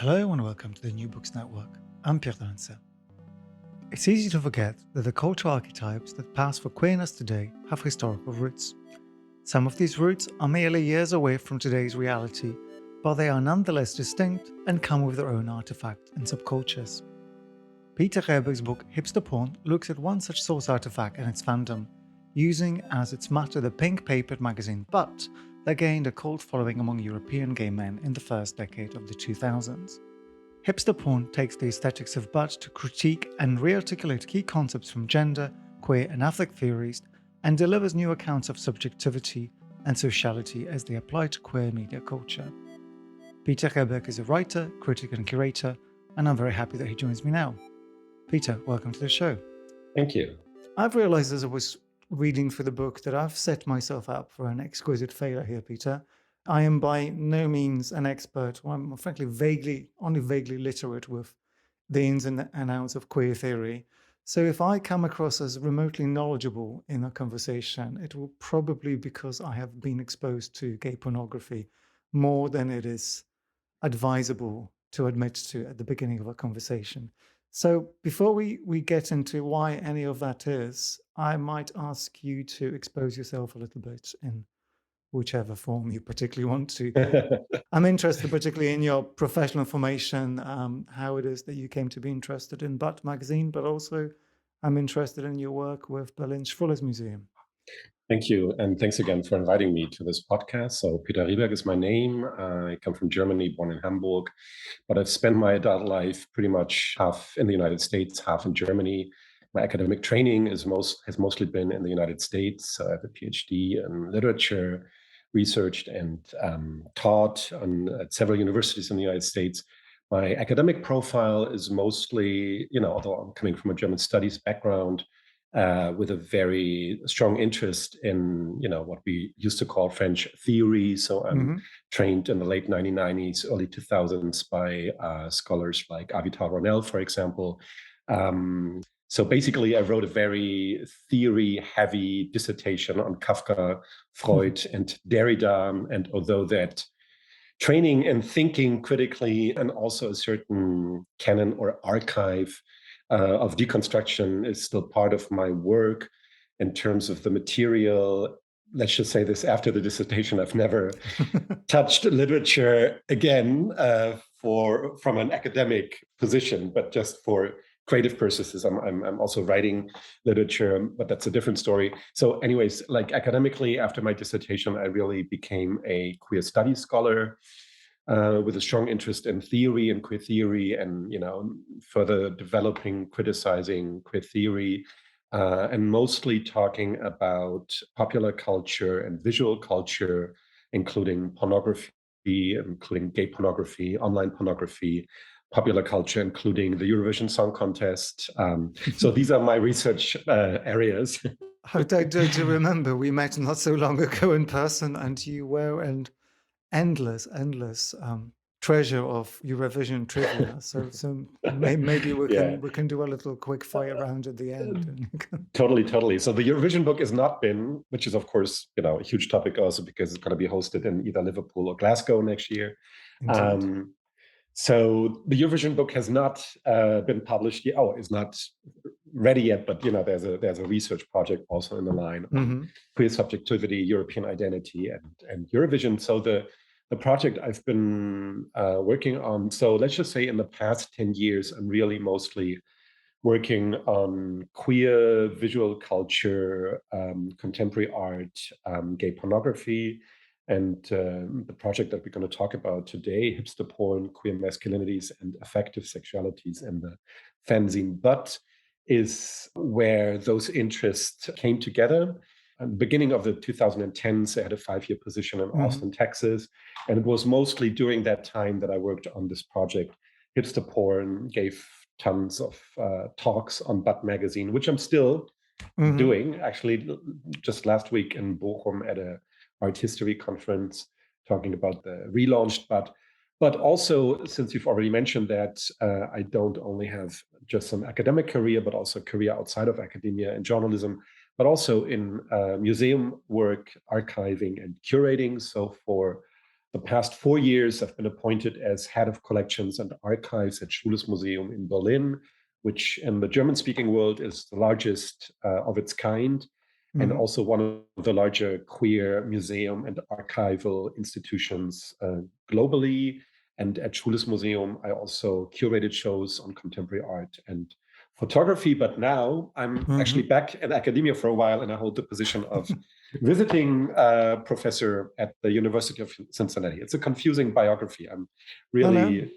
Hello and welcome to the New Books Network. I'm Pierre. It's easy to forget that the cultural archetypes that pass for queerness today have historical roots. Some of these roots are merely years away from today's reality, but they are nonetheless distinct and come with their own artifacts and subcultures. Peter Rehberg's book Hipster Porn looks at one such source artifact and its fandom, using as its matter the pink-papered magazine Butt that gained a cult following among European gay men in the first decade of the 2000s. Hipster Porn takes the aesthetics of Butt to critique and re-articulate key concepts from gender, queer and affect theories, and delivers new accounts of subjectivity and sociality as they apply to queer media culture. Peter Rehberg is a writer, critic and curator, and I'm very happy that he joins me now. Peter, welcome to the show. Thank you. I've realized as I was reading through the book that I've set myself up for an exquisite failure here, Peter. I am by no means an expert, or I'm frankly only vaguely literate with the ins and outs of queer theory. So if I come across as remotely knowledgeable in a conversation, it will probably be because I have been exposed to gay pornography more than it is advisable to admit to at the beginning of a conversation. So before we get into why any of that is, I might ask you to expose yourself a little bit in whichever form you particularly want to. I'm interested particularly in your professional formation, how it is that you came to be interested in Butt magazine, but also I'm interested in your work with Berlin's Schwules Museum. Thank you. And thanks again for inviting me to this podcast. So Peter Rehberg is my name. I come from Germany, born in Hamburg, but I've spent my adult life pretty much half in the United States, half in Germany. My academic training has mostly been in the United States. I have a PhD in literature, researched and taught at several universities in the United States. My academic profile is mostly, although I'm coming from a German studies background, with a very strong interest in, what we used to call French theory. So I'm trained in the late 1990s, early 2000s by scholars like Avital Ronell, for example. So basically, I wrote a very theory-heavy dissertation on Kafka, Freud, and Derrida. And although that training and thinking critically and also a certain canon or archive of deconstruction is still part of my work in terms of the material. Let's just say this, after the dissertation, I've never touched literature again from an academic position, but just for creative purposes. I'm also writing literature, but that's a different story. So anyways, like academically, after my dissertation, I really became a queer studies scholar with a strong interest in theory and queer theory, and further developing, criticizing queer theory, and mostly talking about popular culture and visual culture, including pornography, including gay pornography, online pornography, popular culture, including the Eurovision Song Contest. So these are my research areas. I do remember we met not so long ago in person, and you were an endless treasure of Eurovision trivia. So maybe we can do a little quick fire round at the end. Totally. So the Eurovision book has not been, which is of course a huge topic also because it's going to be hosted in either Liverpool or Glasgow next year. So the Eurovision book has not been published yet. Is not ready yet, but there's a research project also in the line on queer subjectivity, European identity, and Eurovision. So the project I've been working on, so let's just say in the past 10 years, I'm really mostly working on queer visual culture, contemporary art, gay pornography, and the project that we're going to talk about today, Hipster Porn, Queer Masculinities and Affective Sexualities in the Fanzine Butt, is where those interests came together. At the beginning of the 2010s, I had a 5-year position in Austin, Texas, and it was mostly during that time that I worked on this project. Hipster Porn gave tons of talks on Butt magazine, which I'm still doing. Actually, just last week in Bochum at a art history conference, talking about the relaunched Butt. But also, since you've already mentioned that, I don't only have just an academic career, but also a career outside of academia and journalism, but also in museum work, archiving and curating. So for the past 4 years, I've been appointed as head of collections and archives at Schules Museum in Berlin, which in the German-speaking world is the largest of its kind, and also one of the larger queer museum and archival institutions globally. And at Schules Museum, I also curated shows on contemporary art and photography. But now I'm actually back in academia for a while, and I hold the position of visiting professor at the University of Cincinnati. It's a confusing biography. I'm really,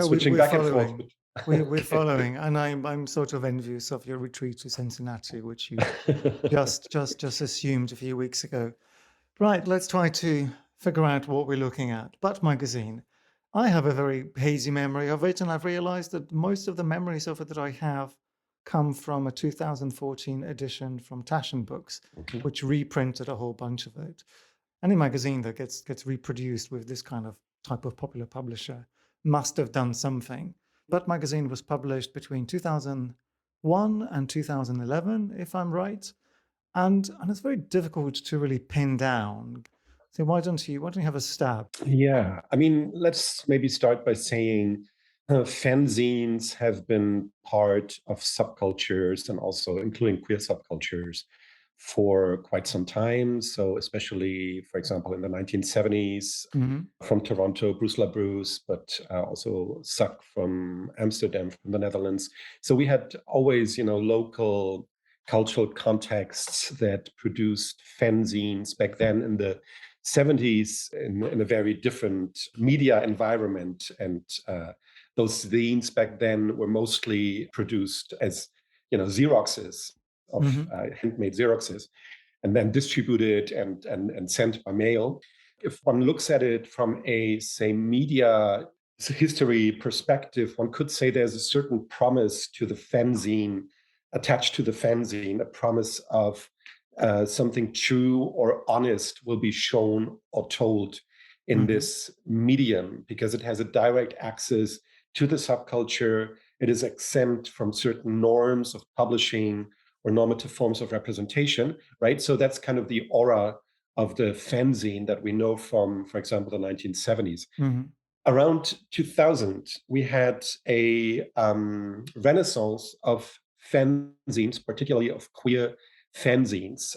switching we're back and forth. following. We're following, and I'm sort of envious of your retreat to Cincinnati, which you just assumed a few weeks ago. Right, let's try to figure out what we're looking at. Butt magazine. I have a very hazy memory of it, and I've realized that most of the memories of it that I have come from a 2014 edition from Taschen Books, which reprinted a whole bunch of it. Any magazine that gets reproduced with this kind of type of popular publisher must have done something. Butt magazine was published between 2001 and 2011, if I'm right. And it's very difficult to really pin down. So why don't you have a stab? Yeah, I mean, let's maybe start by saying fanzines have been part of subcultures and also including queer subcultures for quite some time. So especially, for example, in the 1970s from Toronto, Bruce LaBruce, but also Suck from Amsterdam, from the Netherlands. So we had always, local cultural contexts that produced fanzines back then in the 70s in a very different media environment. And those zines back then were mostly produced as, Xeroxes of handmade Xeroxes, and then distributed and sent by mail. If one looks at it from a, say, media history perspective, one could say there's a certain promise to the fanzine, attached to the fanzine, a promise of something true or honest will be shown or told in this medium, because it has a direct access to the subculture. It is exempt from certain norms of publishing or normative forms of representation, right? So that's kind of the aura of the fanzine that we know from, for example, the 1970s. Around 2000, we had a renaissance of fanzines, particularly of queer fanzines.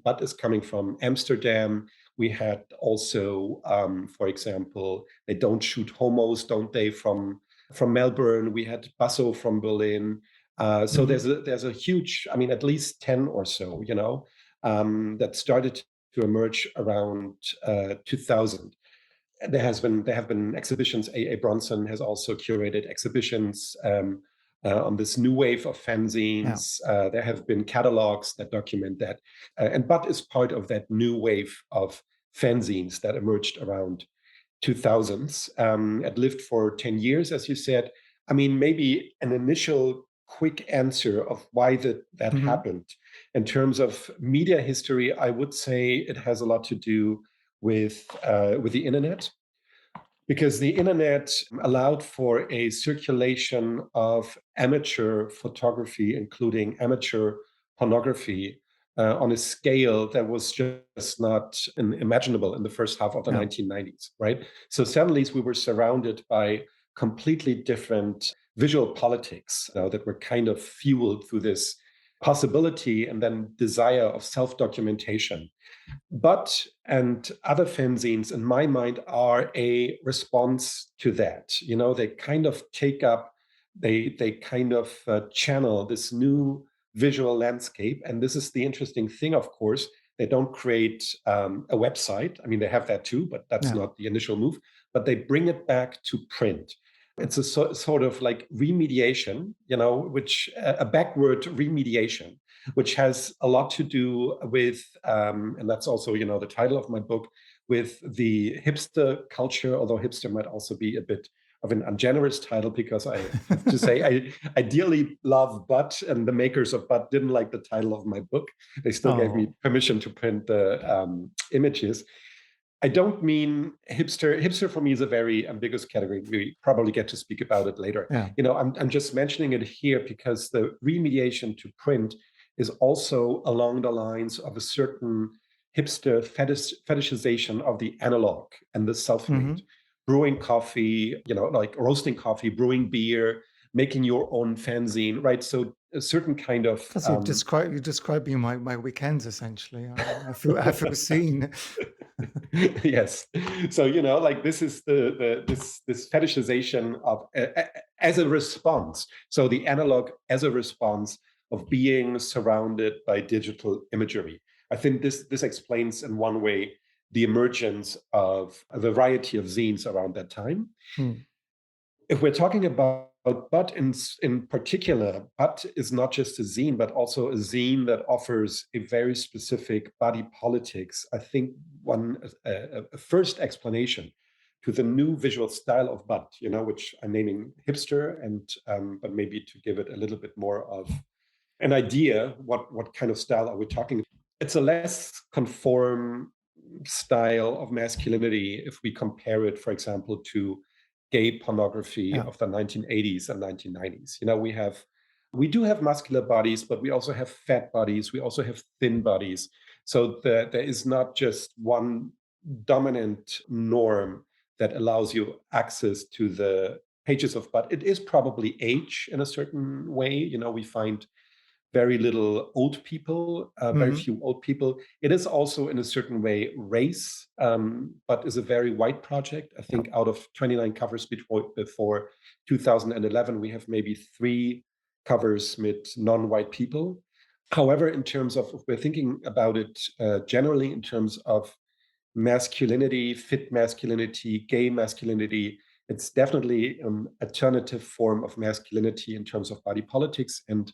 But is coming from Amsterdam. We had also, for example, They Don't Shoot Homos, Don't They, from Melbourne. We had Basso from Berlin. So there's a huge, I mean, at least 10 or so, that started to emerge around 2000. There have been exhibitions. A. Bronson has also curated exhibitions on this new wave of fanzines. There have been catalogs that document that. And Butt is part of that new wave of fanzines that emerged around 2000s. It lived for 10 years, as you said. I mean, maybe an initial quick answer of why that happened. In terms of media history, I would say it has a lot to do with the internet, because the internet allowed for a circulation of amateur photography, including amateur pornography, on a scale that was just not imaginable in the first half of the 1990s, right? So suddenly we were surrounded by completely different visual politics that were kind of fueled through this possibility and then desire of self-documentation. Butt and other fanzines, in my mind, are a response to that. They kind of take up, they kind of channel this new visual landscape. And this is the interesting thing, of course. They don't create a website. I mean, they have that too, but that's not the initial move. But they bring it back to print. It's a sort of like remediation, which a backward remediation, which has a lot to do with, and that's also, the title of my book, with the hipster culture, although hipster might also be a bit of an ungenerous title, because I have to say, I dearly love Butt, and the makers of Butt didn't like the title of my book. They still gave me permission to print the images. I don't mean hipster. Hipster for me is a very ambiguous category. We probably get to speak about it later. I'm just mentioning it here because the remediation to print is also along the lines of a certain hipster fetishization of the analog and the Hmm. self-made. Brewing coffee, like roasting coffee, brewing beer, making your own fanzine, right? So a certain kind of Because you're describing my weekends essentially. I feel seen. yes. So like this is this fetishization of as a response. So the analog as a response of being surrounded by digital imagery. I think this explains in one way the emergence of a variety of zines around that time. Hmm. If we're talking about Butt in particular, Butt is not just a zine, but also a zine that offers a very specific body politics. I think a first explanation to the new visual style of Butt, which I'm naming hipster, and but maybe to give it a little bit more of an idea, what kind of style are we talking? It's a less conform style of masculinity if we compare it, for example, to gay pornography Yeah. of the 1980s and 1990s. We do have muscular bodies, but we also have fat bodies. We also have thin bodies. So there is not just one dominant norm that allows you access to the pages of butt. It is probably age in a certain way. We find very little old people, very Hmm. few old people. It is also in a certain way race, but is a very white project. I Yeah. think out of 29 covers before 2011, we have maybe 3 covers with non-white people. However, in terms of, if we're thinking about it generally in terms of masculinity, fit masculinity, gay masculinity, it's definitely an alternative form of masculinity in terms of body politics. And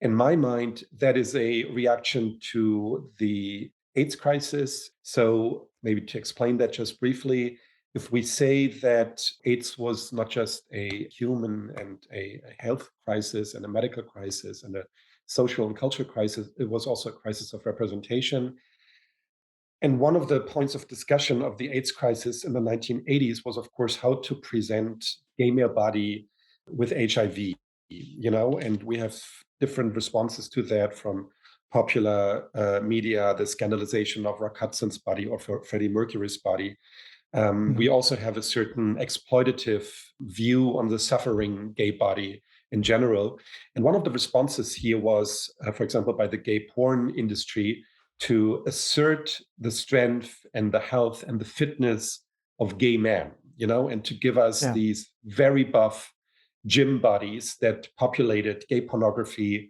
in my mind, that is a reaction to the AIDS crisis. So, maybe to explain that just briefly, if we say that AIDS was not just a human and a health crisis and a medical crisis and a social and cultural crisis, it was also a crisis of representation. And one of the points of discussion of the AIDS crisis in the 1980s was, of course, how to present gay male body with HIV, and we have different responses to that from popular media, the scandalization of Rock Hudson's body or Freddie Mercury's body. We Hmm. also have a certain exploitative view on the suffering gay body in general. And one of the responses here was, for example, by the gay porn industry to assert the strength and the health and the fitness of gay men, and to give us Yeah. these very buff gym bodies that populated gay pornography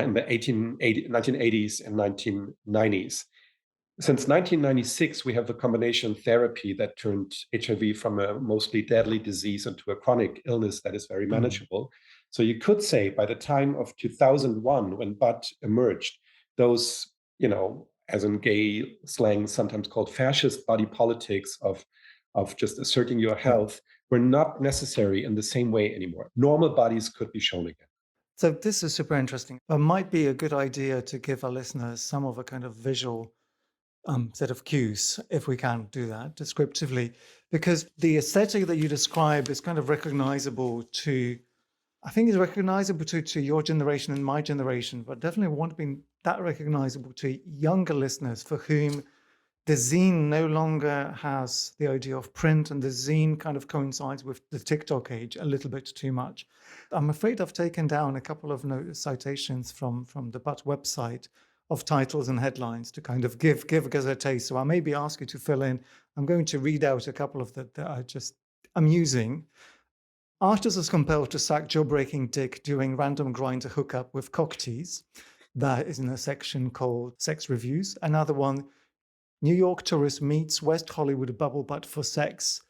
in the 1980s and 1990s. Since 1996, we have the combination therapy that turned HIV from a mostly deadly disease into a chronic illness that is very Mm. manageable. So you could say by the time of 2001, when butt emerged, those, as in gay slang, sometimes called fascist body politics of just asserting your Yeah. health, were not necessary in the same way anymore. Normal bodies could be shown again. So this is super interesting. It might be a good idea to give our listeners some of a kind of visual set of cues, if we can do that descriptively, because the aesthetic that you describe is kind of recognizable to, I think it's recognizable to your generation and my generation, but definitely won't be that recognizable to younger listeners for whom the zine no longer has the idea of print, and the zine kind of coincides with the TikTok age a little bit too much. I'm afraid I've taken down a couple of citations from the Butt website of titles and headlines to kind of give us a taste. So I maybe ask you to fill in. I'm going to read out a couple of that I'm using. Artist is compelled to sack jaw-breaking dick during random grinder hookup with cock tease. That is in a section called Sex Reviews. Another one, New York tourist meets West Hollywood bubble butt for sex.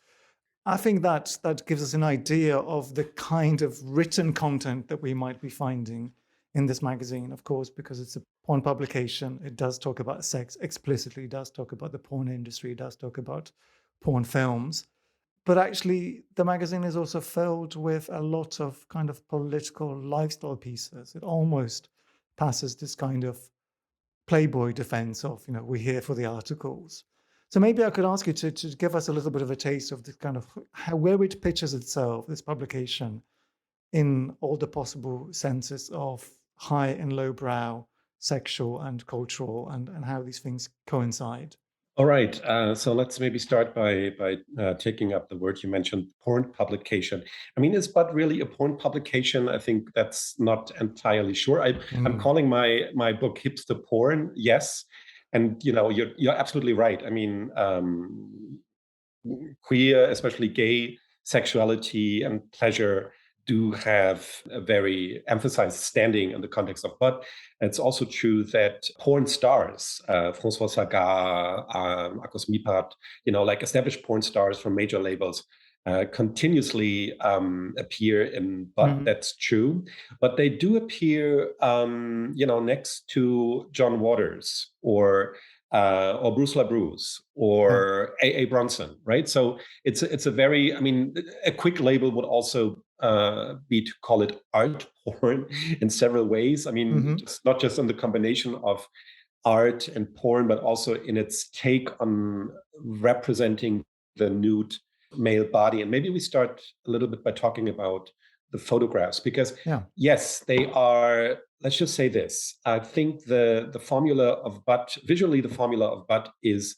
I think that gives us an idea of the kind of written content that we might be finding in this magazine, of course, because it's a porn publication. It does talk about sex explicitly, it does talk about the porn industry, it does talk about porn films. But actually, the magazine is also filled with a lot of kind of political lifestyle pieces. It almost passes this kind of Playboy defense of, we're here for the articles. So maybe I could ask you to give us a little bit of a taste of the kind of where it pitches itself, this publication, in all the possible senses of high and low brow sexual and cultural, and how these things coincide. All right. So let's maybe start by taking up the word you mentioned, porn publication. I mean, is but really a porn publication? I think that's not entirely sure. I'm Mm. calling my book Hipster Porn. Yes, and you're absolutely right. I mean, queer, especially gay sexuality and pleasure do have a very emphasized standing in the context of butt. And it's also true that porn stars, François Saga, Akos Mipat, like established porn stars from major labels, continuously appear in butt. Mhm. That's true, but they do appear, next to John Waters or Bruce LaBruce Yeah. or A. Bronson, right? So it's a very, I mean, a quick label would also be to call it art porn in several ways. I mean, Hmm. just not just in the combination of art and porn, but also in its take on representing the nude male body. And maybe we start a little bit by talking about the photographs, because Yeah. yes, they are. Let's just say this. I think the formula of butt, visually, the formula of butt is,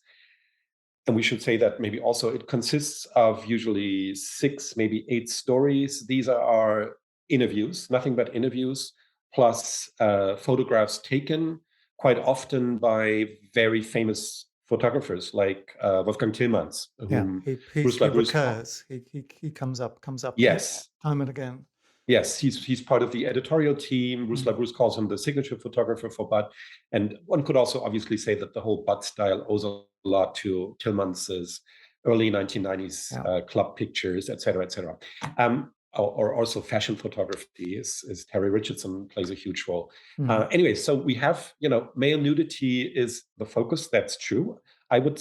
and we should say that maybe also it consists of usually 6, maybe 8 stories. These are our interviews, nothing but interviews, plus photographs taken quite often by very famous photographers like Wolfgang Tillmans, Yeah. whom He Bruce he LaBruce. recurs. He comes up Yes, time and again. yes, he's part of the editorial team. Bruce Mm. LaBruce calls him the signature photographer for Bud. And one could also obviously say that the whole Bud style owes a lot to Tillmans's early 1990s Yeah. club pictures, et cetera, et cetera. Or also fashion photography is Terry Richardson plays a huge role. Mhm. Anyway, so we have, male nudity is the focus. That's true. I would,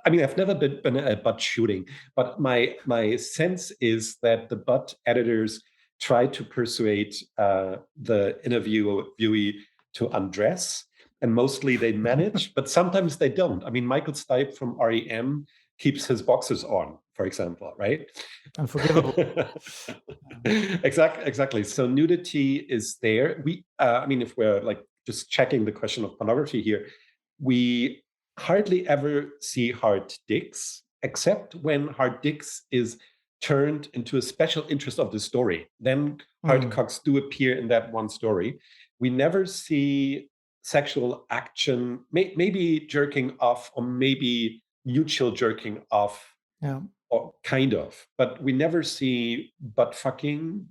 I mean, I've never been at butt shooting, but my sense is that the butt editors try to persuade the interviewee to undress, and mostly they manage, but sometimes they don't. I mean, Michael Stipe from REM keeps his boxers on, for example, right? Unforgivable. Yeah. Exactly. So nudity is there. I mean, if we're like just checking the question of pornography here, we hardly ever see hard dicks, except when hard dicks is turned into a special interest of the story. Then hard Mm. cocks do appear in that one story. We never see sexual action, maybe jerking off, or maybe mutual jerking off, Yeah. or kind of, but we never see butt fucking.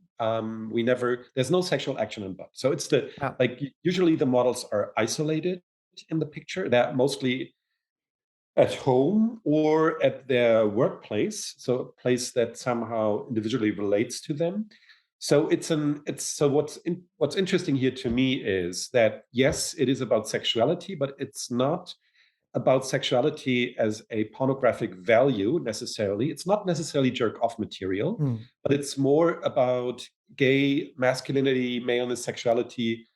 We never, there's no sexual action in butt. So it's Yeah. like usually the models are isolated in the picture. They're mostly at home or at their workplace, so a place that somehow individually relates to them. So what's interesting here to me is that yes, it is about sexuality, but it's not about sexuality as a pornographic value necessarily. It's not necessarily jerk off material, Mm. but it's more about gay masculinity, maleness, sexuality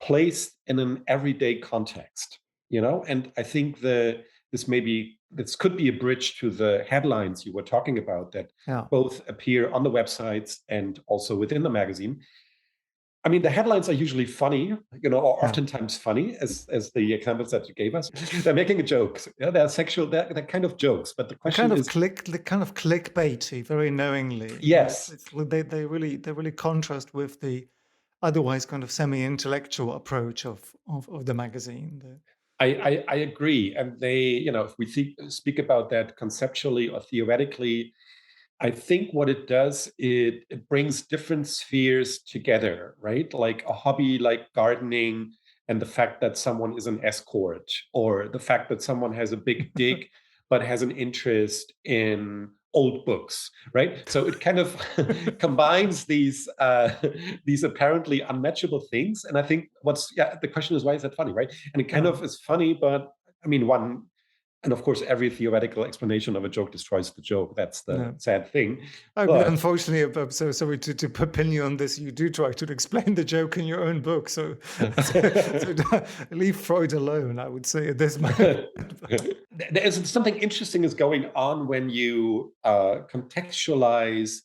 placed in an everyday context, And I think this could be a bridge to the headlines you were talking about that Yeah. both appear on the websites and also within the magazine. I mean, the headlines are usually funny, or Yeah. oftentimes funny, as the examples that you gave us. They're making a joke. Yeah, they're sexual. They're kind of jokes. But the question is, The kind of clickbaity, very knowingly. You know, yes, they really contrast with the otherwise kind of semi-intellectual approach of the magazine. I agree. And if we speak about that conceptually or theoretically, I think what it does, it brings different spheres together, right? Like a hobby like gardening, and the fact that someone is an escort, or the fact that someone has a big dick but has an interest in old books, right? So it kind of combines these apparently unmatchable things. And I think the question is, why is that funny, right? And it kind Yeah. of is funny, but I mean, and of course, every theoretical explanation of a joke destroys the joke. That's the No. sad thing. Oh, but But unfortunately, I'm so sorry to pin you on this. You do try to explain the joke in your own book, so leave Freud alone. I would say at this moment. there's something interesting is going on when you contextualize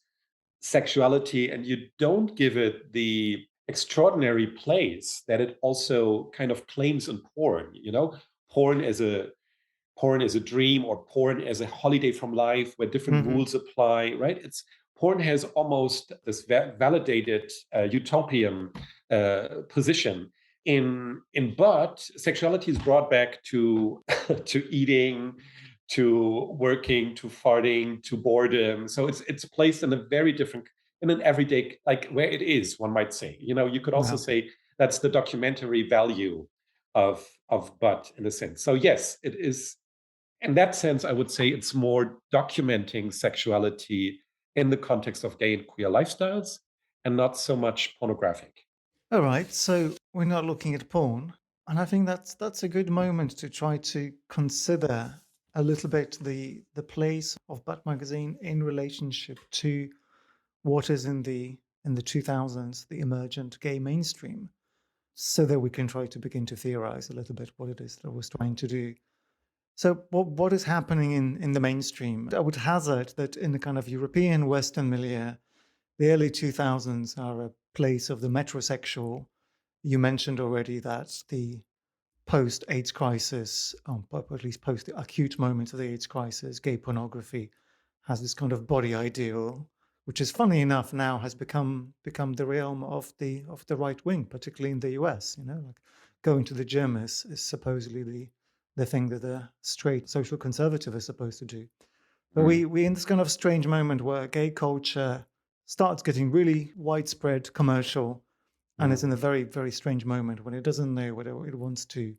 sexuality and you don't give it the extraordinary place that it also kind of claims in porn. Porn as a porn as a dream, or porn as a holiday from life where different Hmm. rules apply, right? It's Porn has almost this validated utopian position but sexuality is brought back to to eating, to working, to farting, to boredom. So it's placed in a very different, in an everyday, like where it is, one might say. You could also Yeah. say that's the documentary value of butt, in a sense. So yes, it is. In that sense, I would say it's more documenting sexuality in the context of gay and queer lifestyles, and not so much pornographic. All right, so we're not looking at porn, and I think that's a good moment to try to consider a little bit the place of Butt Magazine in relationship to what is in the 2000s, the emergent gay mainstream, so that we can try to begin to theorize a little bit what it is that I was trying to do. So what is happening in the mainstream? I would hazard that in the kind of European Western milieu, the early 2000s are a place of the metrosexual. You mentioned already that the post-AIDS crisis, but at least post the acute moments of the AIDS crisis, gay pornography has this kind of body ideal, which is funny enough now has become the realm of the right wing, particularly in the US. Like going to the gym is supposedly the thing that the straight social conservative is supposed to do. But Mm, we in this kind of strange moment where gay culture starts getting really widespread commercial, and it's mm, in a very, very strange moment when it doesn't know whether it wants to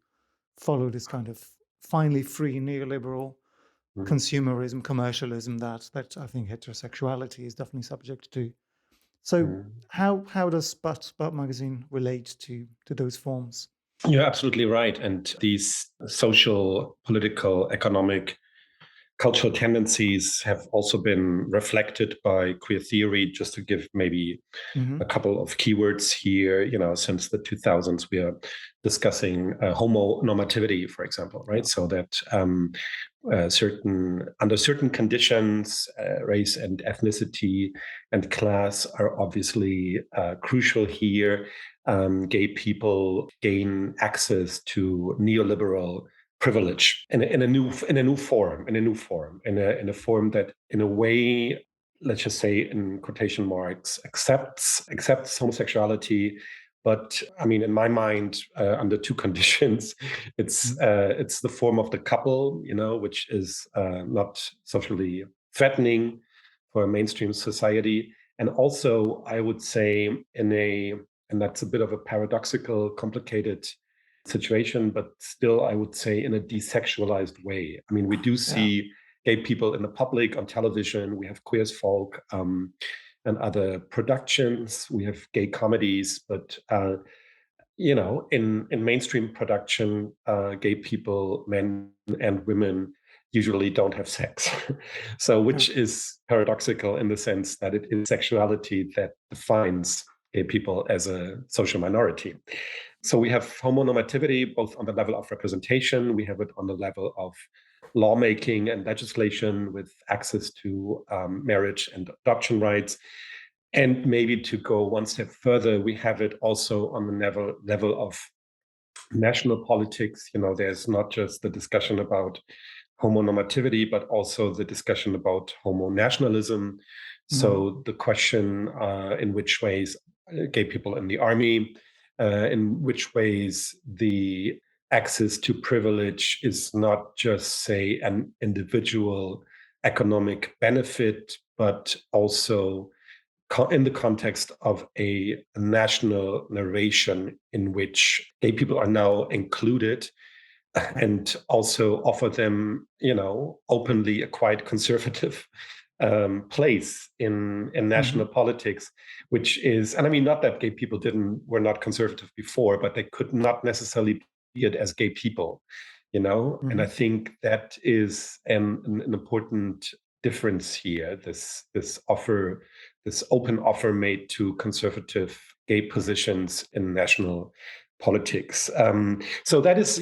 follow this kind of finally free neoliberal mm, consumerism, commercialism that I think heterosexuality is definitely subject to. So mm. how does Butt Magazine relate to those forms? You're absolutely right. And these social, political, economic, cultural tendencies have also been reflected by queer theory. Just to give maybe a Hmm. couple of keywords here, since the 2000s, we are discussing homonormativity, for example, right? Yeah. So that under certain conditions, race and ethnicity and class are obviously crucial here. Gay people gain access to neoliberal privilege in a new form, in a form that, in a way, let's just say in quotation marks, accepts homosexuality. But I mean, in my mind, under two conditions. Mhm. It's the form of the couple, which is not socially threatening for a mainstream society, and also I would say and that's a bit of a paradoxical, complicated situation, but still I would say in a desexualized way. I mean, we do Yeah. see gay people in the public on television. We have Queer as Folk and other productions. We have gay comedies, but in mainstream production, gay people, men and women, usually don't have sex. So, Yeah. which is paradoxical in the sense that it is sexuality that defines gay people as a social minority. So we have homonormativity both on the level of representation, we have it on the level of lawmaking and legislation with access to marriage and adoption rights. And maybe to go one step further, we have it also on the level of national politics. There's not just the discussion about homonormativity, but also the discussion about homo nationalism. Mhm. So the question in which ways gay people in the army, in which ways the access to privilege is not just, say, an individual economic benefit, but also in the context of a national narration in which gay people are now included, Yeah. and also offer them, openly a quite conservative place in national Mhm. politics, which is, and I mean, not that gay people were not conservative before, but they could not necessarily be it as gay people, And I Mhm. think that is an important difference here. This open offer made to conservative gay positions in national politics. So that is,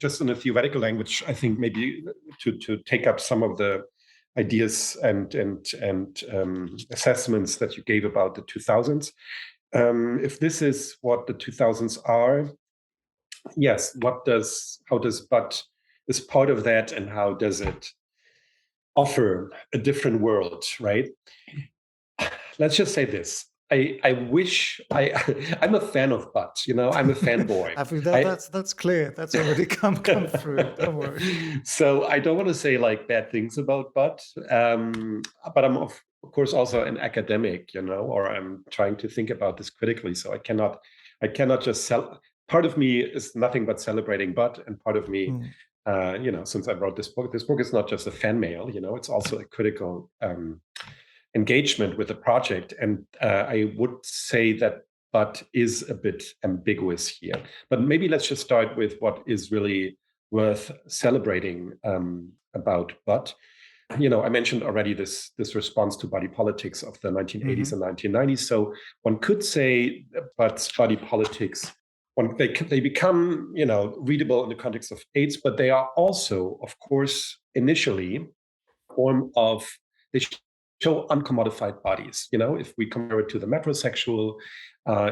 just in a theoretical language, I think maybe to take up some of the ideas and assessments that you gave about the 2000s. If this is what the 2000s are, yes, how does butt is part of that, and how does it offer a different world, right? Let's just say this. I wish I'm a fan of butt, I'm a fanboy. I think I that's clear. That's already come through. Don't worry. so I don't want to say like bad things about butt, but I'm of course also an academic, or I'm trying to think about this critically. So I cannot just sell. Part of me is nothing but celebrating butt, and part of me, Mm. since I wrote this book is not just a fan mail, it's also a critical engagement with the project. And I would say that but is a bit ambiguous here. But maybe let's just start with what is really worth celebrating about but. I mentioned already this response to body politics of the 1980s Hmm. and 1990s. So one could say, but body politics, they become readable in the context of AIDS, but they are also, of course, initially form of they show uncommodified bodies. If we compare it to the metrosexual,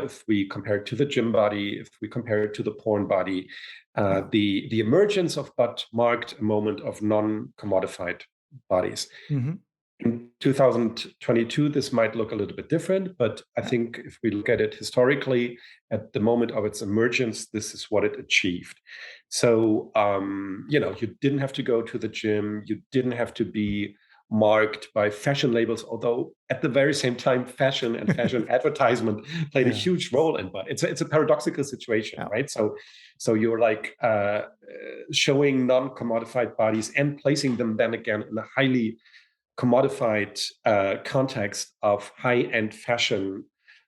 if we compare it to the gym body, if we compare it to the porn body, Yeah. the emergence of butt marked a moment of non-commodified bodies. Hmm. In 2022, this might look a little bit different, but I think if we look at it historically, at the moment of its emergence, this is what it achieved. So, you didn't have to go to the gym, you didn't have to be marked by fashion labels, although at the very same time, fashion and fashion advertisement played a Yeah. huge role in but it's a paradoxical situation, Yeah. right? So you're like showing non-commodified bodies and placing them then again in a highly commodified context of high-end fashion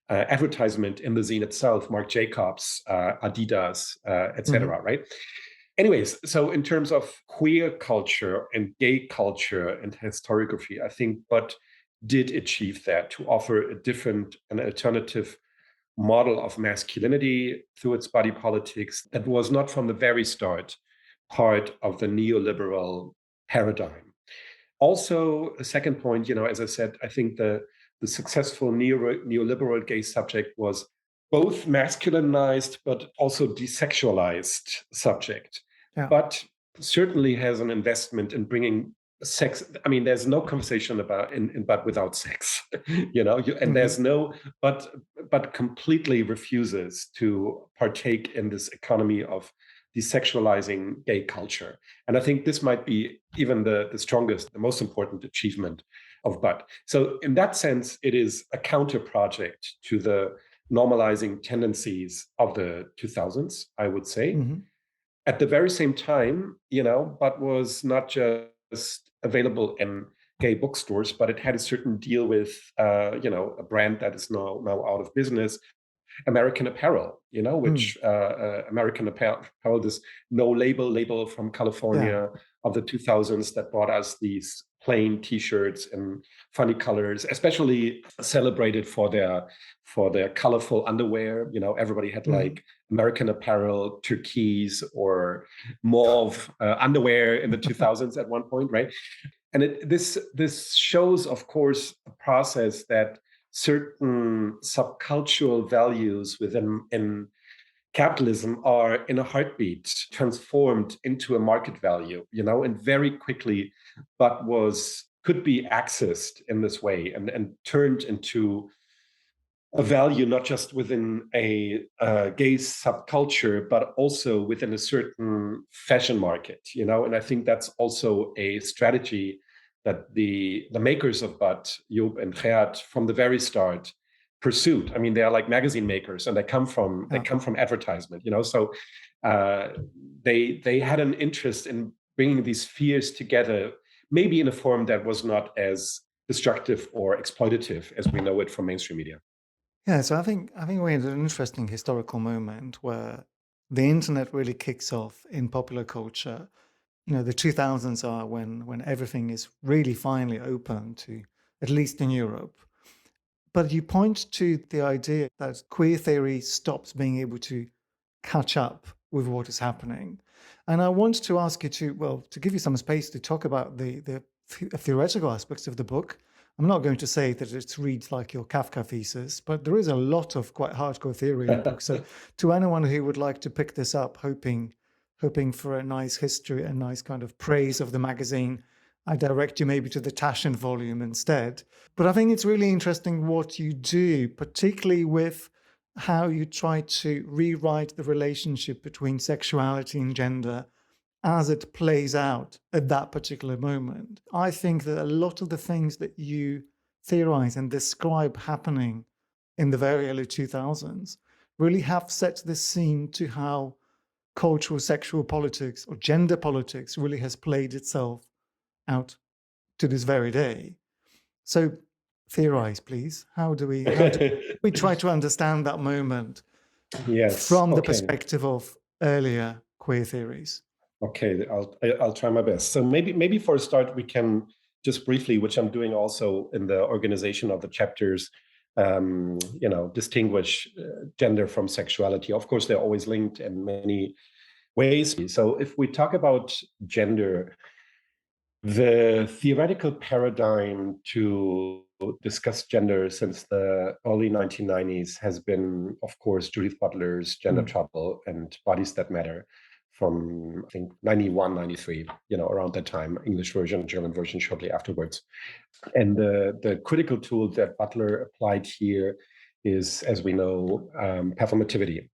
advertisement in the zine itself, Marc Jacobs, Adidas, Hmm. etc. Right? Anyways, so in terms of queer culture and gay culture and historiography, I think but did achieve that to offer a different and alternative model of masculinity through its body politics that was not from the very start part of the neoliberal paradigm. Also, a second point, as I said, I think the successful neoliberal gay subject was both masculinized but also desexualized subject, Yeah. but certainly has an investment in bringing sex. I mean, there's no conversation about in but without sex, and Hmm. there's no but completely refuses to partake in this economy of desexualizing gay culture. And I think this might be even the strongest, the most important achievement of Butt. So in that sense, it is a counter project to the normalizing tendencies of the 2000s, I would say. Hmm. At the very same time, Butt was not just available in gay bookstores, but it had a certain deal with, a brand that is now out of business, American Apparel, Mm. which American Apparel, this no label from Yeah. California of the 2000s that brought us these plain T-shirts in funny colors, especially celebrated for their colorful underwear. Everybody had Hmm. like American Apparel turquoise or mauve underwear in the 2000s at one point, right? And this shows, of course, a process that certain subcultural values within in capitalism are in a heartbeat transformed into a market value, and very quickly, but could be accessed in this way and turned into a value not just within a gay subculture, but also within a certain fashion market, And I think that's also a strategy that the makers of Bud, Joop and Geert, from the very start pursued. I mean, they are like magazine makers, and they come from Yeah. advertisement, So uh, they had an interest in bringing these spheres together, maybe in a form that was not as destructive or exploitative as we know it from mainstream media. Yeah, so I think we're in an interesting historical moment where the internet really kicks off in popular culture. The 2000s are when everything is really finally open to, at least in Europe. But you point to the idea that queer theory stops being able to catch up with what is happening. And I want to ask you to, well, to give you some space to talk about the theoretical aspects of the book, I'm not going to say that it reads like your Kafka thesis, but there is a lot of quite hardcore theory in the book. So to anyone who would like to pick this up, hoping for a nice history, a nice kind of praise of the magazine, I direct you maybe to the Taschen volume instead. But I think it's really interesting what you do, particularly with how you try to rewrite the relationship between sexuality and gender as it plays out at that particular moment. I think that a lot of the things that you theorize and describe happening in the very early 2000s really have set the scene to how cultural sexual politics or gender politics really has played itself out to this very day. So theorize, please. How do we try to understand that moment Yes. from the Okay. perspective of earlier queer theories? Okay. I'll try my best. So maybe for a start, we can just briefly, which I'm doing also in the organization of the chapters, distinguish gender from sexuality. Of course, they're always linked in many ways. So if we talk about gender, the theoretical paradigm to discuss gender since the early 1990s has been, of course, Judith Butler's Gender Trouble and Bodies That Matter from, I think, 91, 93, around that time, English version, German version shortly afterwards. And the critical tool that Butler applied here is, as we know, performativity.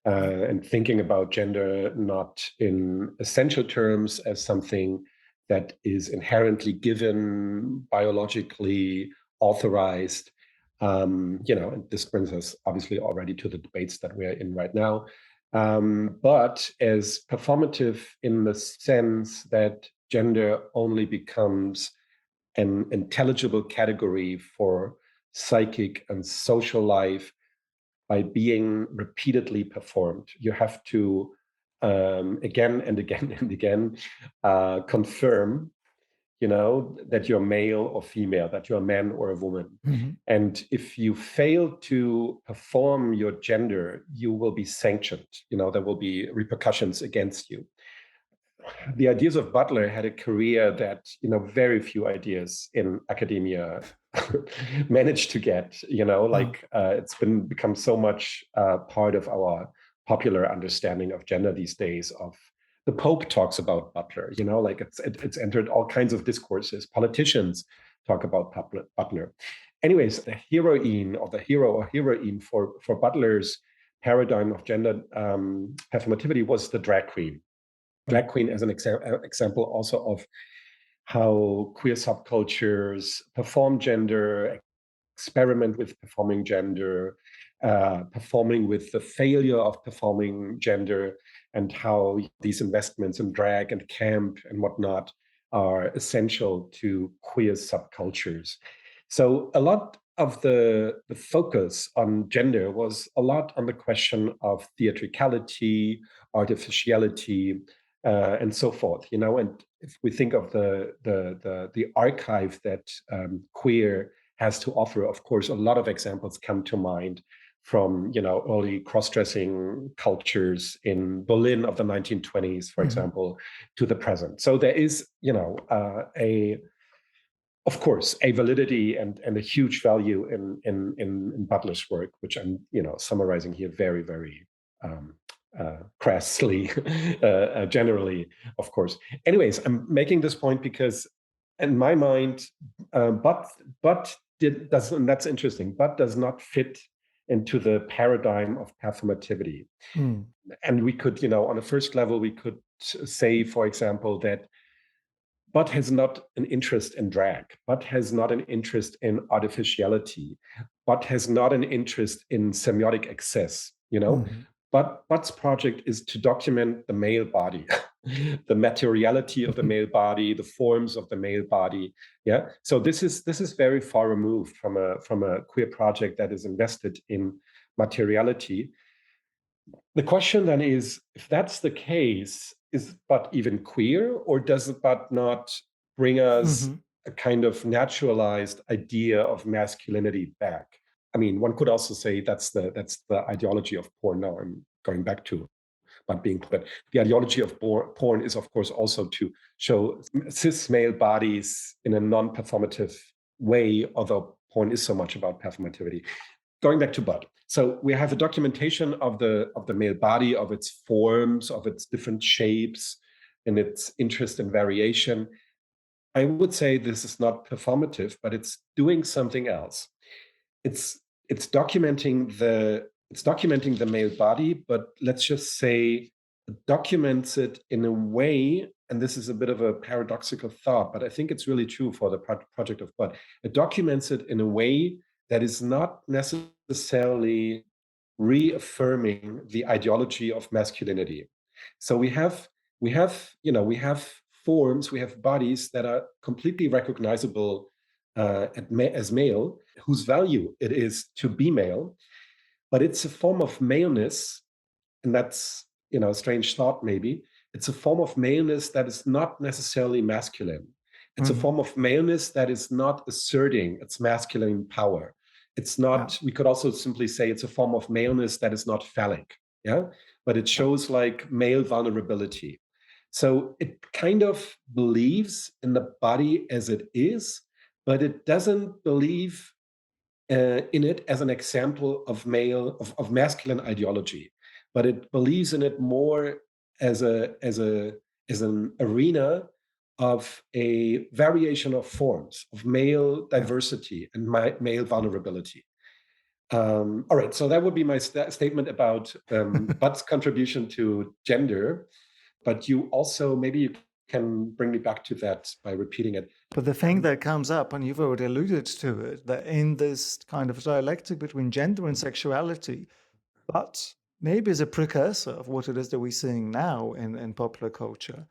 And thinking about gender not in essential terms as something that is inherently given, biologically authorized. And this brings us obviously already to the debates that we're in right now. But as performative in the sense that gender only becomes an intelligible category for psychic and social life by being repeatedly performed. You have to again and again and again confirm, that you're male or female, that you're a man or a woman. Mm-hmm. And if you fail to perform your gender, you will be sanctioned. There will be repercussions against you. The ideas of Butler had a career that very few ideas in academia managed to get. It's become so much part of our popular understanding of gender these days. Of the Pope talks about Butler. It's entered all kinds of discourses. Politicians talk about Butler. Anyways, the heroine or the hero or heroine for Butler's paradigm of gender performativity was the drag queen. Drag queen as an example also of how queer subcultures perform gender, experiment with performing gender, performing with the failure of performing gender, and how these investments in drag and camp and whatnot are essential to queer subcultures. So a lot of the focus on gender was a lot on the question of theatricality, artificiality, and so forth. And if we think of the archive that queer has to offer, of course, a lot of examples come to mind from early cross-dressing cultures in Berlin of the 1920s, for example, to the present. So there is of course, a validity and a huge value in Butler's work, which I'm summarizing here very, very crassly, generally, of course. Anyways, I'm making this point because, in my mind, but does, and that's interesting, but does not fit into the paradigm of performativity. And we could, on a first level, we could say, for example, that but has not an interest in drag, but has not an interest in artificiality, but has not an interest in semiotic excess, But's project is to document the male body, the materiality of the male body, the forms of the male body. Yeah. So this is very far removed from a queer project that is invested in materiality. The question then is, if that's the case, is But even queer, or does But not bring us a kind of naturalized idea of masculinity back? I mean, one could also say that's the ideology of porn. Now I'm going back to But the ideology of porn is, of course, also to show cis male bodies in a non-performative way, although porn is so much about performativity. Going back to butt. So we have a documentation of the male body, of its forms, of its different shapes, and its interest in variation. I would say this is not performative, but it's doing something else. It's documenting the male body, but let's just say it documents it in a way, and this is a bit of a paradoxical thought, but I think it's really true for the project of blood. It documents it in a way that is not necessarily reaffirming the ideology of masculinity. So we have forms, we have bodies that are completely recognizable as male, whose value it is to be male, but it's a form of maleness, and that's a strange thought maybe. It's a form of maleness that is not necessarily masculine. It's a form of maleness that is not asserting its masculine power. It's not, we could also simply say it's a form of maleness that is not phallic, yeah? But it shows like male vulnerability. So it kind of believes in the body as it is, but it doesn't believe in it as an example of masculine ideology, but it believes in it more as an arena of a variation of forms of male diversity and male vulnerability. All right, so that would be my statement about Bud's contribution to gender. But you also, maybe you can bring me back to that by repeating it. But the thing that comes up, and you've already alluded to it, that in this kind of dialectic between gender and sexuality, but maybe as a precursor of what it is that we're seeing now in popular culture,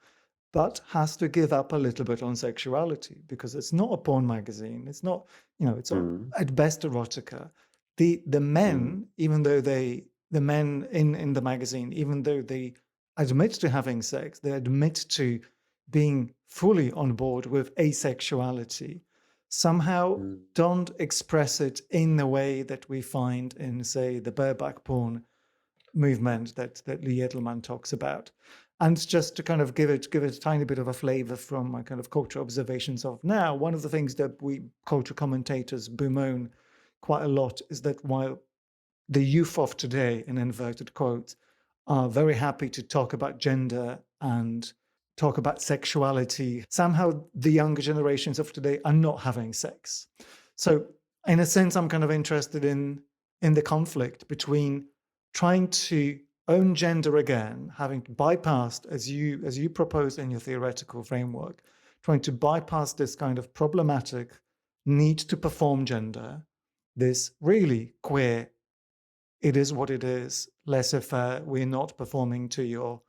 but has to give up a little bit on sexuality because it's not a porn magazine. It's not, it's at best erotica. The men, even though the men in the magazine, even though they admit to having sex, they admit to being fully on board with asexuality, somehow don't express it in the way that we find in, say, the bareback porn movement that Lee Edelman talks about. And just to kind of give it a tiny bit of a flavor from my kind of cultural observations of now, one of the things that we culture commentators bemoan quite a lot is that while the youth of today, in inverted quotes, are very happy to talk about gender and talk about sexuality, somehow the younger generations of today are not having sex. So in a sense, I'm kind of interested in the conflict between trying to own gender again, having bypassed, as you propose in your theoretical framework, trying to bypass this kind of problematic need to perform gender, this really queer, it is what it is, laissez-faire, we're not performing to your,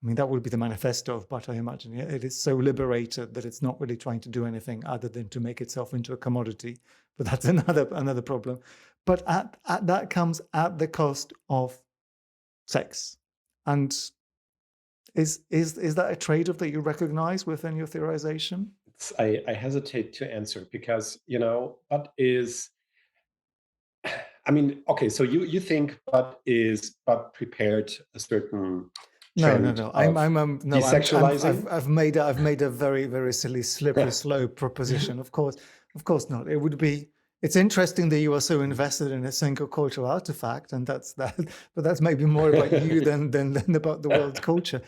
I mean, that would be the manifesto of But I imagine. It is so liberated that it's not really trying to do anything other than to make itself into a commodity. But that's another problem. But at that comes at the cost of sex. And is that a trade-off that you recognize within your theorization? I hesitate to answer because, what is, I mean, okay, so you think but prepared a certain trend No. desexualizing? I've made a very, very silly, slippery slope proposition. Of course not. It would be. It's interesting that you are so invested in a single cultural artifact, and that's that. But that's maybe more about you than about the world's culture.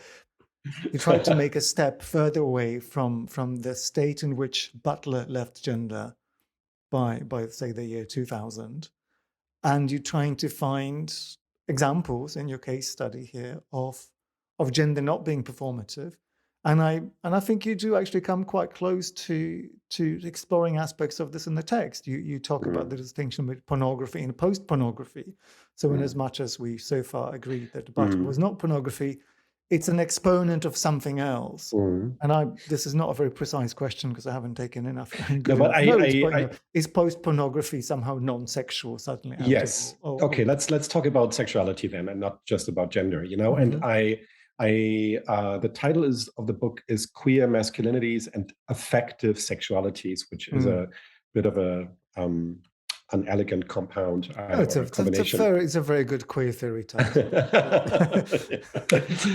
You try to make a step further away from the state in which Butler left gender by say the year 2000, and you're trying to find examples in your case study here of gender not being performative, and I think you do actually come quite close to exploring aspects of this in the text. You talk about the distinction between pornography and post-pornography. So in as much as we so far agreed that Butler was not pornography, it's an exponent of something else. And this is not a very precise question because I haven't taken enough good enough notes, but is post-pornography somehow non-sexual suddenly? Yes. Okay, let's talk about sexuality then, and not just about gender, And the title of the book is Queer Masculinities and Affective Sexualities, which is a bit of a unelegant compound Oh, or a combination. it's a very good queer theory title.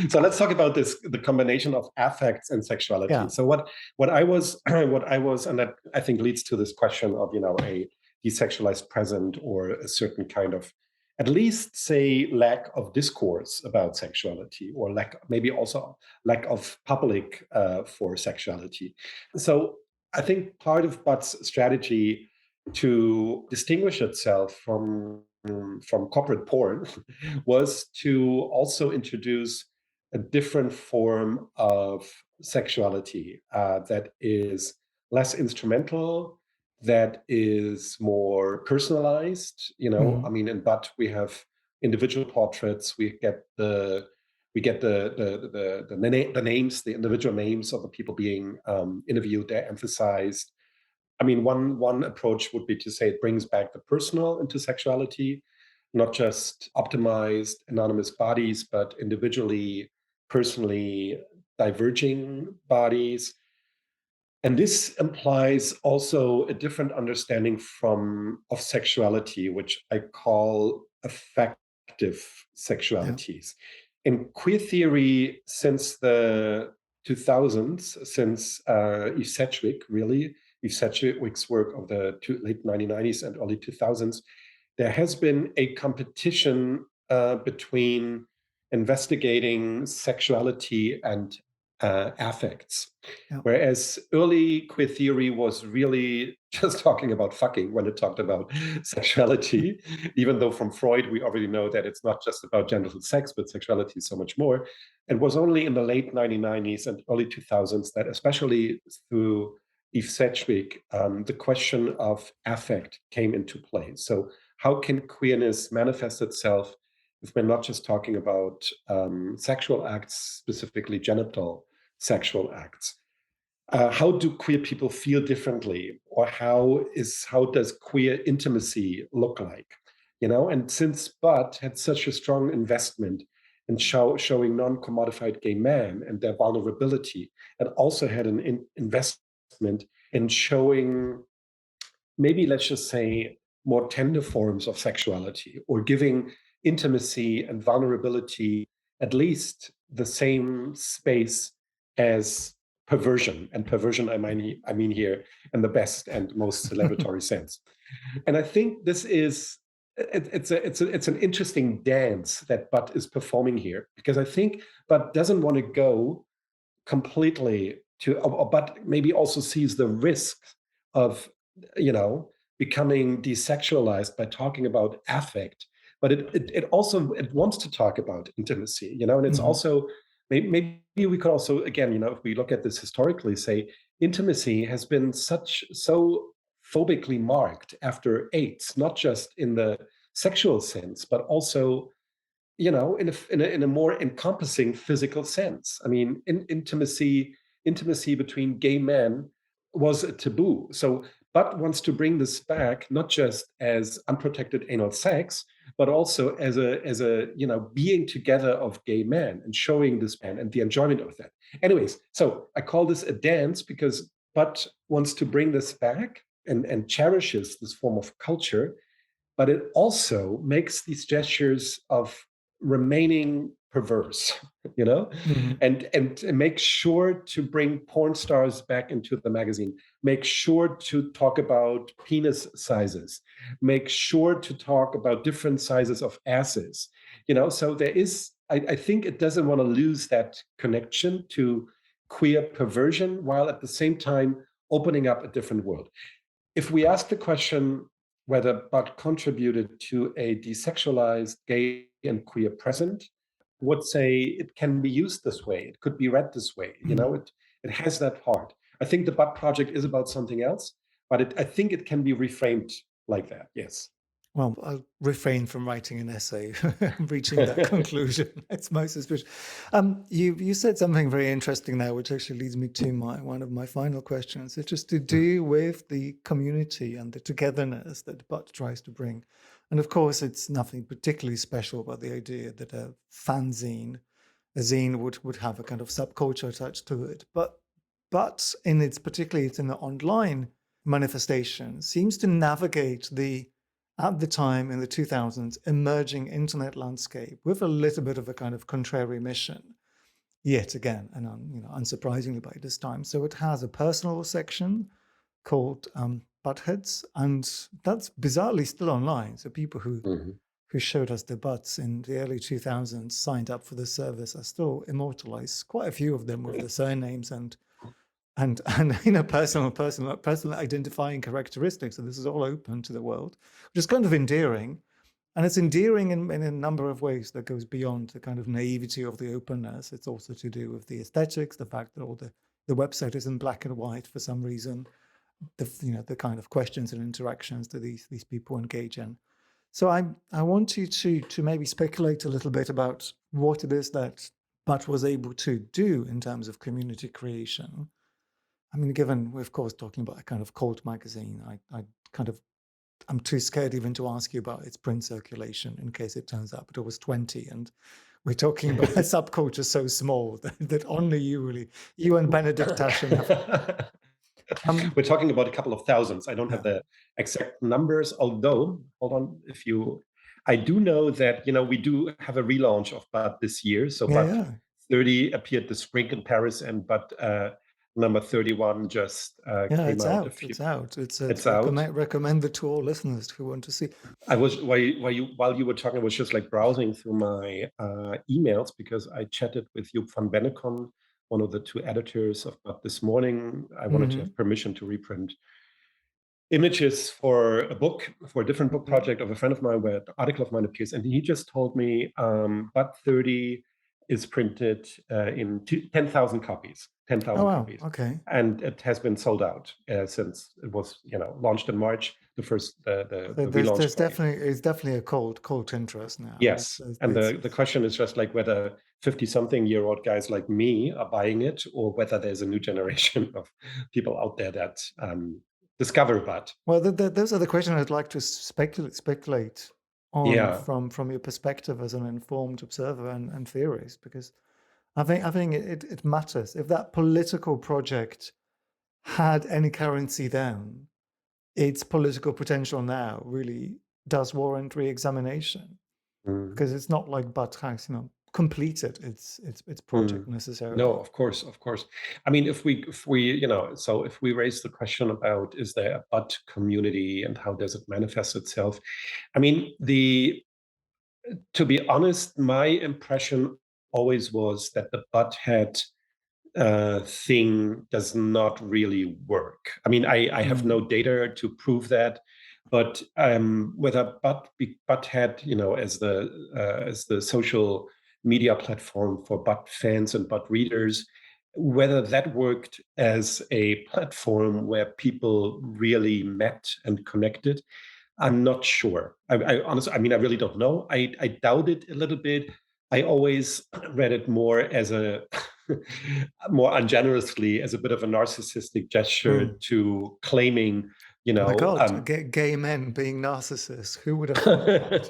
So let's talk about the combination of affects and sexuality. Yeah. So what I was what I was, and that I think leads to this question of a desexualized present, or a certain kind of, at least say, lack of discourse about sexuality, or maybe also lack of public for sexuality. So I think part of Butt's strategy to distinguish itself from corporate porn was to also introduce a different form of sexuality that is less instrumental, that is more personalized. I mean, in Butt we have individual portraits. We get the names, the individual names of the people being interviewed. They're emphasized. I mean, one approach would be to say it brings back the personal into sexuality, not just optimized anonymous bodies, but individually, personally diverging bodies. And this implies also a different understanding of sexuality, which I call affective sexualities. In queer theory, since the 2000s, since Eve Sedgwick, really, Eve Sedgwick's work of the late 1990s and early 2000s, there has been a competition between investigating sexuality and affects. Yeah. Whereas early queer theory was really just talking about fucking when it talked about sexuality, even though from Freud we already know that it's not just about genital sex, but sexuality is so much more. It was only in the late 1990s and early 2000s that, especially through Eve Sedgwick, the question of affect came into play. So how can queerness manifest itself if we're not just talking about sexual acts, specifically genital sexual acts? How do queer people feel differently, or how does queer intimacy look like? And since Butt had such a strong investment in showing non-commodified gay men and their vulnerability, and also had an investment in showing, maybe let's just say, more tender forms of sexuality, or giving intimacy and vulnerability at least the same space as perversion. And perversion, I mean here in the best and most celebratory sense. And I think this is it's an interesting dance that Butt is performing here, because I think Butt doesn't want to go completely but maybe also sees the risk of becoming desexualized by talking about affect. But it also, it wants to talk about intimacy, and it's also, maybe we could also, again, if we look at this historically, say intimacy has been so phobically marked after AIDS, not just in the sexual sense, but also in a more encompassing physical sense. I mean, intimacy between gay men was a taboo. So Butt wants to bring this back, not just as unprotected anal sex, but also as a being together of gay men, and showing this man and the enjoyment of that. Anyways, so I call this a dance because Butt wants to bring this back, and cherishes this form of culture, but it also makes these gestures of remaining perverse, and make sure to bring porn stars back into the magazine, make sure to talk about penis sizes, make sure to talk about different sizes of asses, so there is, I think it doesn't want to lose that connection to queer perversion, while at the same time opening up a different world. If we ask the question whether Butt contributed to a desexualized gay and queer present, I would say it can be used this way. It could be read this way. It has that part. I think the Butt project is about something else, but I think it can be reframed like that. Yes. Well, I'll refrain from writing an essay, reaching that conclusion. It's most suspicious. You said something very interesting there, which actually leads me to one of my final questions. It's just to do with the community and the togetherness that Butt tries to bring. And of course, it's nothing particularly special about the idea that a fanzine, a zine would have a kind of subculture attached to it. But particularly it's in the online manifestation, seems to navigate the at the time in the 2000s, emerging internet landscape with a little bit of a kind of contrary mission, yet again, and unsurprisingly by this time. So it has a personal section called Buttheads, and that's bizarrely still online. So people Mhm. who showed us their butts in the early 2000s signed up for the service are still immortalized. Quite a few of them with the surnames and personal identifying characteristics. So this is all open to the world, which is kind of endearing. And it's endearing in a number of ways that goes beyond the kind of naivety of the openness. It's also to do with the aesthetics, the fact that all the website is in black and white for some reason, the kind of questions and interactions that these people engage in. So I want you to maybe speculate a little bit about what it is that Butt was able to do in terms of community creation. I mean, given we're of course talking about a kind of cult magazine, I'm too scared even to ask you about its print circulation in case it turns out, but it was 20, and we're talking about a subculture so small that only you and Benedict Taschen have. We're talking about a couple of thousands. I don't have the exact numbers, although, hold on, I do know that, we do have a relaunch of Bud this year. So Bud 30 appeared this spring in Paris, and Bud number 31 just came out. It's out. It's out. Recommend it to all listeners who want to see. I was while you were talking, I was just like browsing through my emails because I chatted with Joep van Bennekon, one of the two editors of Bud this morning. I wanted to have permission to reprint images for a different book project of a friend of mine where an article of mine appears, and he just told me Bud 30 is printed in 10,000 copies. 10,000 copies. Okay. And it has been sold out since it was, launched in March. The relaunch. It's definitely a cult interest now. Yes, and the question is just like whether 50-something-year-old guys like me are buying it, or whether there's a new generation of people out there that discover Bud. Well, those are the questions I'd like to speculate on from your perspective as an informed observer and theorist, because I think it matters. If that political project had any currency then, its political potential now really does warrant re-examination, because it's not like Bud has completed its project necessarily. No, of course. I mean, if we raise the question about, is there a Bud community and how does it manifest itself? I mean, to be honest, my impression always was that the Butthead thing does not really work. I mean, I have no data to prove that, but whether Butthead, as the social media platform for Butt fans and Butt readers, whether that worked as a platform where people really met and connected, I'm not sure. I honestly, I mean, I really don't know. I doubt it a little bit. I always read it more as more ungenerously as a bit of a narcissistic gesture to claiming, Oh my God, gay men being narcissists. Who would have thought that?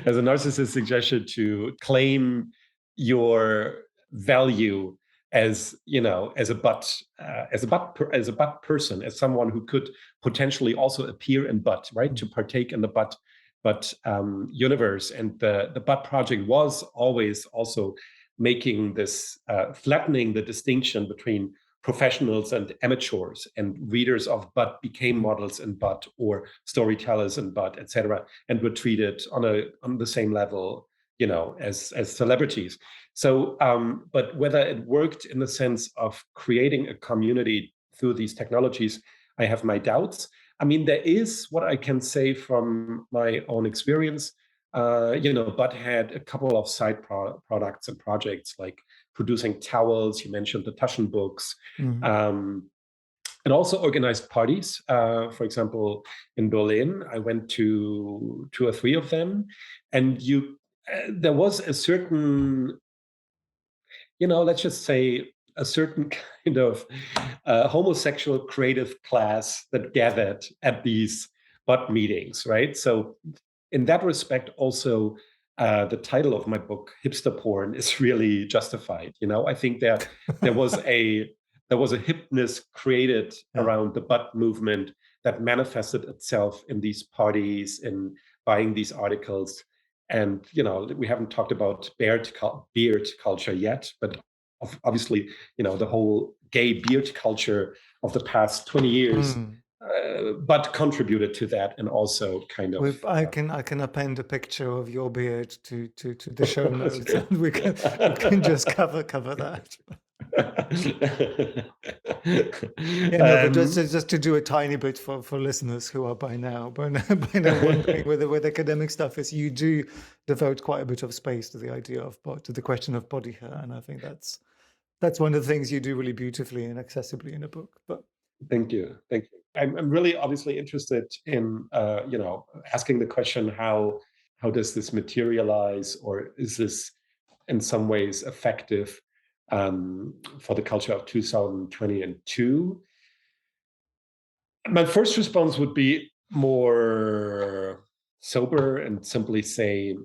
As a narcissistic gesture to claim your value as a butt person, as someone who could potentially also appear in butt, right, to partake in the butt universe. And the butt project was always also making this flattening the distinction between professionals and amateurs, and readers of butt became models in butt or storytellers in butt, etc., and were treated on the same level, as celebrities. So, but whether it worked in the sense of creating a community through these technologies, I have my doubts. I mean, there is, what I can say from my own experience, Bud had a couple of side products and projects, like producing towels. You mentioned the Taschen books, and also organized parties. For example, in Berlin, I went to 2 or 3 of them, and there was a certain, let's just say, a certain kind of homosexual creative class that gathered at these Bud meetings, right? So in that respect, also, the title of my book, Hipster Porn, is really justified. I think there was a hipness created around the Bud movement that manifested itself in these parties, in buying these articles. And we haven't talked about beard culture yet, but obviously, the whole gay beard culture of the past 20 years, Mm. but contributed to that, and also kind of. I can append a picture of your beard to the show notes, and we can just cover that. Yeah, no, but just to do a tiny bit for listeners who are by now wondering where the academic stuff is, you do devote quite a bit of space to the idea of to the question of body hair, and I think that's one of the things you do really beautifully and accessibly in a book. But Thank you. Thank you. I'm really obviously interested in asking the question, how does this materialize, or is this in some ways effective for the culture of 2022? My first response would be more sober and simply say,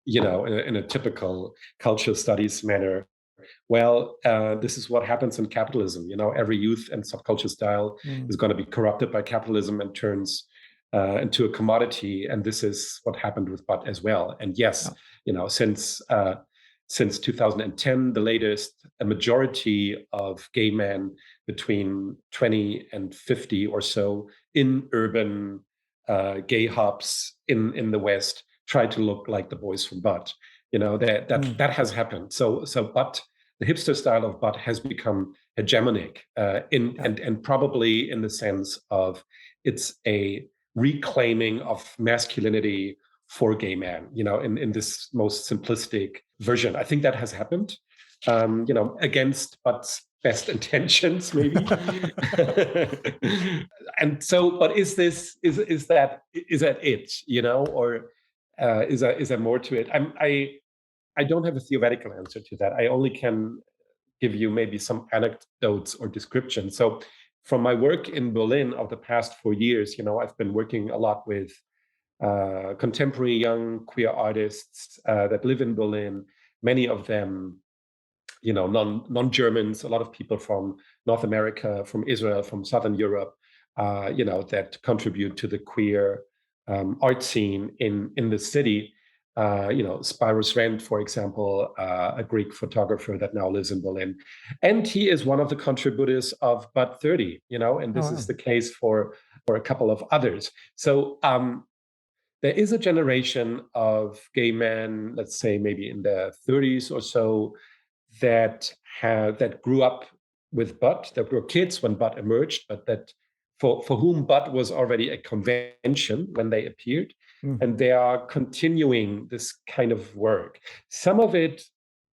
in a typical cultural studies manner, well, this is what happens in capitalism. Every youth and subculture style is going to be corrupted by capitalism and turns into a commodity. And this is what happened with butt as well. And yes, since 2010, the latest, a majority of gay men between 20 and 50 or so in urban gay hubs in the West try to look like the boys from butt. That has happened. So butt, the hipster style of butt, has become hegemonic and probably in the sense of it's a reclaiming of masculinity for gay men, in this most simplistic version. I think that has happened, against butt's best intentions, maybe. And so, but is that it, or is there more to it? I don't have a theoretical answer to that. I only can give you maybe some anecdotes or descriptions. So from my work in Berlin of the past 4 years, I've been working a lot with contemporary young queer artists that live in Berlin, many of them, non-Germans, a lot of people from North America, from Israel, from Southern Europe, that contribute to the queer art scene in the city. Spyros Rent, for example, a Greek photographer that now lives in Berlin. And he is one of the contributors of But 30, and this is the case for a couple of others. So there is a generation of gay men, let's say maybe in their 30s or so, that grew up with butt, that were kids when butt emerged, but that for whom butt was already a convention when they appeared, and they are continuing this kind of work. Some of it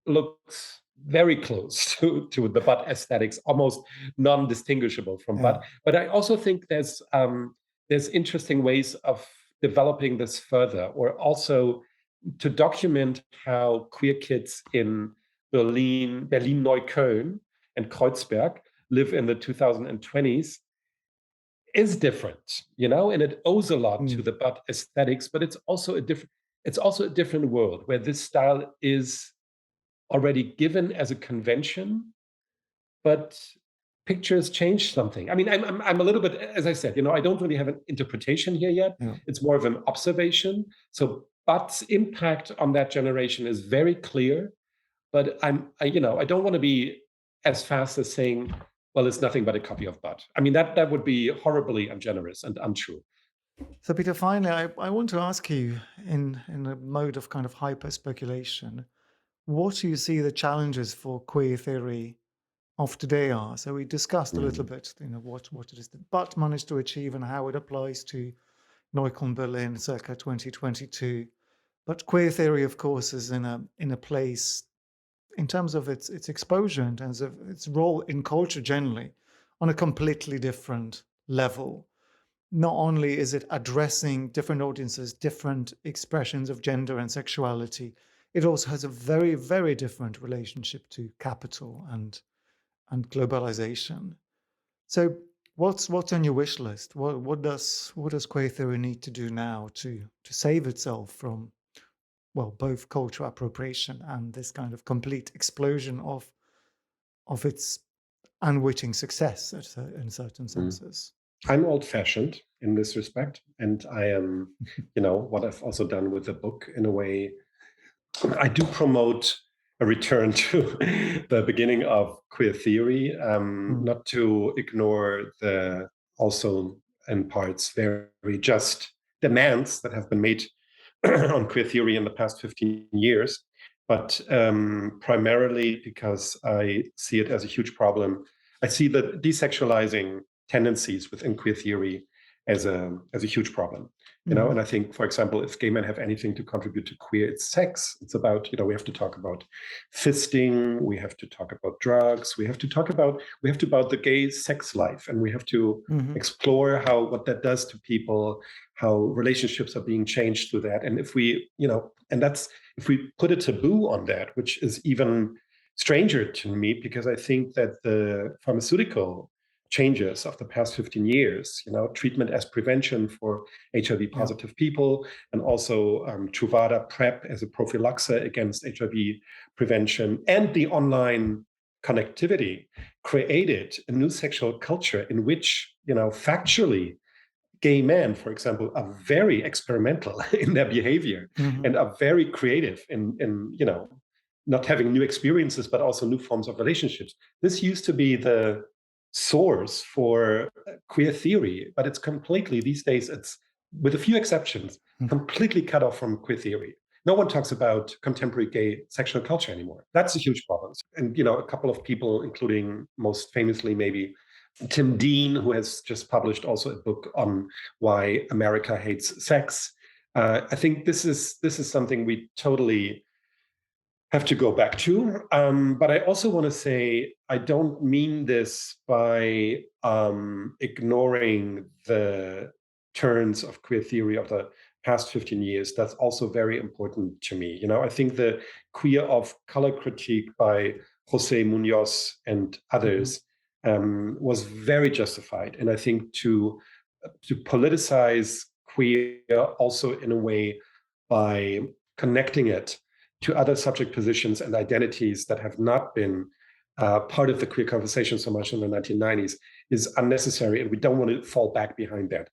looks very close to the butt aesthetics, almost non-distinguishable from butt. But I also think there's interesting ways of developing this further, or also to document how queer kids in Berlin, Neukölln, and Kreuzberg live in the 2020s is different, and it owes a lot to the butt aesthetics, but it's also a different world where this style is already given as a convention, but pictures change something. I mean, I'm a little bit, as I said, I don't really have an interpretation here yet. It's more of an observation. So butt's impact on that generation is very clear, but I don't want to be as fast as saying, well, it's nothing but a copy of butt. I mean, that would be horribly ungenerous and untrue. So, Peter, finally, I want to ask you, in a mode of kind of hyper speculation, what do you see the challenges for queer theory of today are? So we discussed a little bit, what it is that butt managed to achieve and how it applies to Neukölln, Berlin, circa 2022. But queer theory, of course, is in a place, in terms of its exposure, in terms of its role in culture generally, on a completely different level. Not only is it addressing different audiences, different expressions of gender and sexuality, it also has a very, very different relationship to capital and globalization. So what's on your wish list? What does queer theory need to do now to save itself from, well, both cultural appropriation and this kind of complete explosion of its unwitting success in certain senses? I'm old-fashioned in this respect, and I am, what I've also done with the book in a way. I do promote a return to the beginning of queer theory, Mm. not to ignore the also in parts very just demands that have been made on queer theory in the past 15 years, but primarily because I see it as a huge problem. I see the desexualizing tendencies within queer theory as a huge problem. Mhm. And I think, for example, if gay men have anything to contribute to queer, it's sex. It's about, we have to talk about fisting, we have to talk about drugs, we have to about the gay sex life, and we have to Mhm. explore what that does to people, how relationships are being changed through that. And if we, and that's if we put a taboo on that, which is even stranger to me, because I think that the pharmaceutical changes of the past 15 years, treatment as prevention for HIV Yeah. positive people, and also Truvada PrEP as a prophylaxis against HIV prevention, and the online connectivity created a new sexual culture in which, factually, gay men, for example, are very experimental in their behavior Mhm. and are very creative in not having new experiences, but also new forms of relationships. This used to be the source for queer theory, but it's completely, these days, it's, with a few exceptions, Mm. completely cut off from queer theory. No one talks about contemporary gay sexual culture anymore. That's a huge problem. And, a couple of people, including most famously maybe Tim Dean, who has just published also a book on why America hates sex. I think this is something we totally have to go back to. But I also want to say I don't mean this by ignoring the turns of queer theory of the past 15 years. That's also very important to me. I think the queer of color critique by Jose Munoz and Mhm. others was very justified. And I think to politicize queer also in a way by connecting it to other subject positions and identities that have not been part of the queer conversation so much in the 1990s is unnecessary, and we don't want to fall back behind that.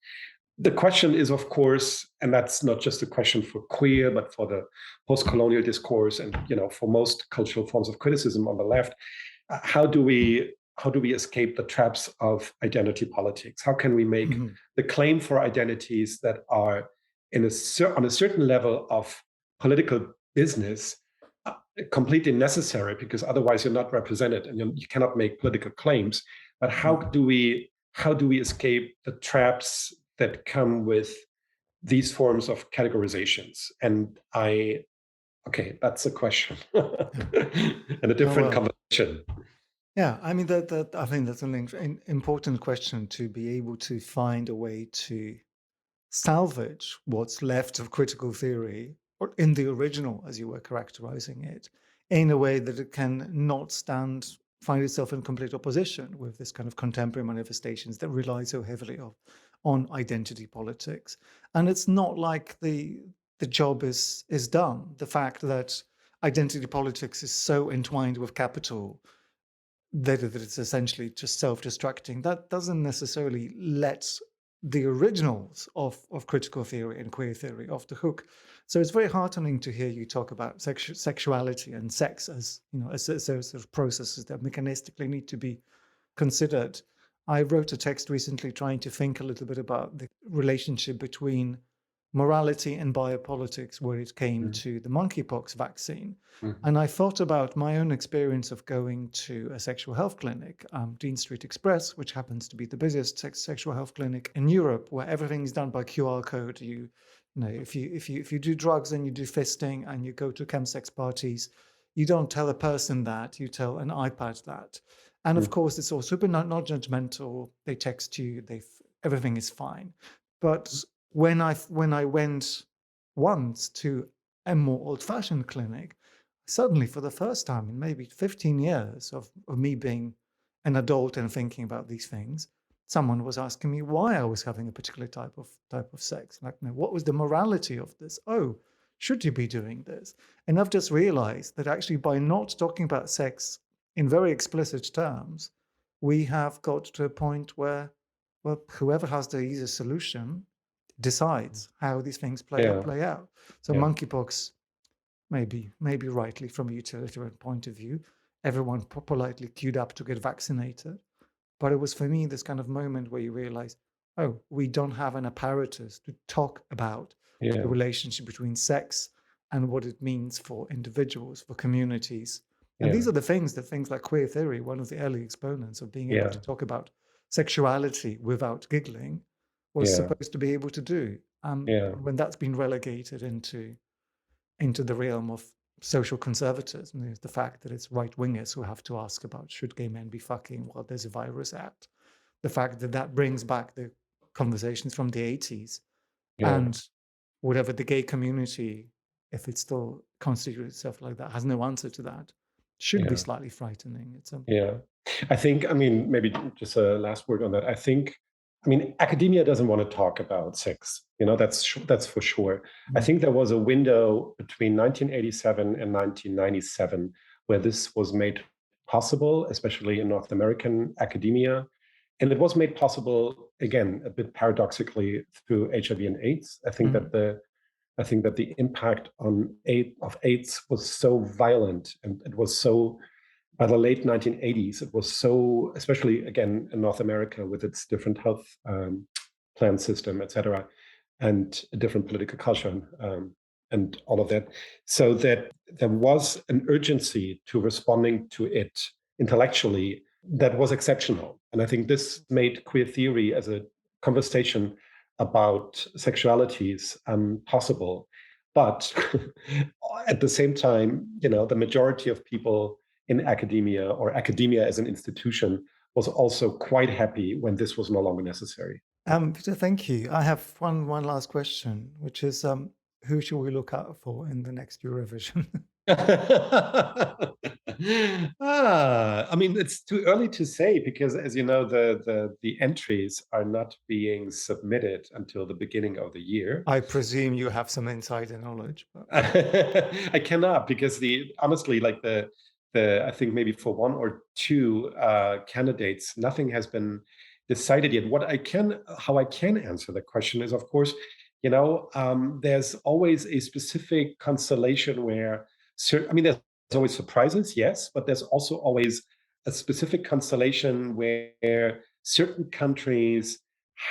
The question is, of course, and that's not just a question for queer, but for the post-colonial discourse, and for most cultural forms of criticism on the left, how do we escape the traps of identity politics? How can we make Mhm. the claim for identities that are on a certain level of political business completely necessary, because otherwise you're not represented and you cannot make political claims. But how Mhm. do we escape the traps that come with these forms of categorizations? And okay, that's a question Yeah. and a Oh, different well. conversation. Yeah, I mean that I think that's an important question, to be able to find a way to salvage what's left of critical theory, or in the original, as you were characterizing it, in a way that it can not find itself in complete opposition with this kind of contemporary manifestations that rely so heavily on identity politics. And it's not like the job is done. The fact that identity politics is so entwined with capital that it's essentially just self-destructing, that doesn't necessarily let the originals of critical theory and queer theory off the hook. So it's very heartening to hear you talk about sexuality and sex as, as sort of processes that mechanistically need to be considered. I wrote a text recently trying to think a little bit about the relationship between morality and biopolitics, where it came Mm, to the monkeypox vaccine. mm, And I thought about my own experience of going to a sexual health clinic, Dean Street Express, which happens to be the busiest sexual health clinic in Europe, where everything is done by QR code. If you do drugs and you do fisting and you go to chemsex parties, you don't tell a person that, you tell an iPad that. And of mm, course, it's all super not judgmental. They text you, everything is fine. But when I went once to a more old-fashioned clinic, suddenly, for the first time in maybe 15 years of me being an adult and thinking about these things, someone was asking me why I was having a particular type of sex. Like, what was the morality of this? Oh, should you be doing this? And I've just realized that actually, by not talking about sex in very explicit terms, we have got to a point where well, whoever has the easiest solution decides how these things play Yeah. out. So Yeah. monkeypox, maybe rightly from a utilitarian point of view, everyone politely queued up to get vaccinated. But it was for me this kind of moment where you realize, oh, we don't have an apparatus to talk about the Yeah. relationship between sex and what it means for individuals, for communities. And Yeah. these are the things like queer theory, one of the early exponents of being able Yeah. to talk about sexuality without giggling, was Yeah. supposed to be able to do. Yeah. When that's been relegated into the realm of social conservatism, there's the fact that it's right wingers who have to ask about should gay men be fucking while there's a virus out. The fact that that brings back the conversations from the 80s, Yeah. and whatever the gay community, if it still constitutes itself like that, has no answer to that, should be Yeah. slightly frightening. It's a Yeah. I think, I mean, maybe just a last word on that. I think, I mean, academia doesn't want to talk about sex. That's for sure. I think there was a window between 1987 and 1997 where this was made possible, especially in North American academia. And it was made possible, again, a bit paradoxically through HIV and AIDS. I think that the impact of AIDS was so violent, and it was so, by the late 1980s, it was so, especially again in North America with its different health plan system, et cetera, and a different political culture, and all of that, so that there was an urgency to responding to it intellectually that was exceptional. And I think this made queer theory as a conversation about sexualities possible. But at the same time, the majority of people in academia, or academia as an institution, was also quite happy when this was no longer necessary. Peter, thank you. I have one last question, which is, who should we look out for in the next Eurovision? I mean, it's too early to say because, as you know, the entries are not being submitted until the beginning of the year. I presume you have some insider knowledge, but I cannot, because honestly, like the I think maybe for one or two candidates, nothing has been decided yet. How I can answer the question is, of course, there's always a specific constellation where I mean, there's always surprises, yes, but there's also always a specific constellation where certain countries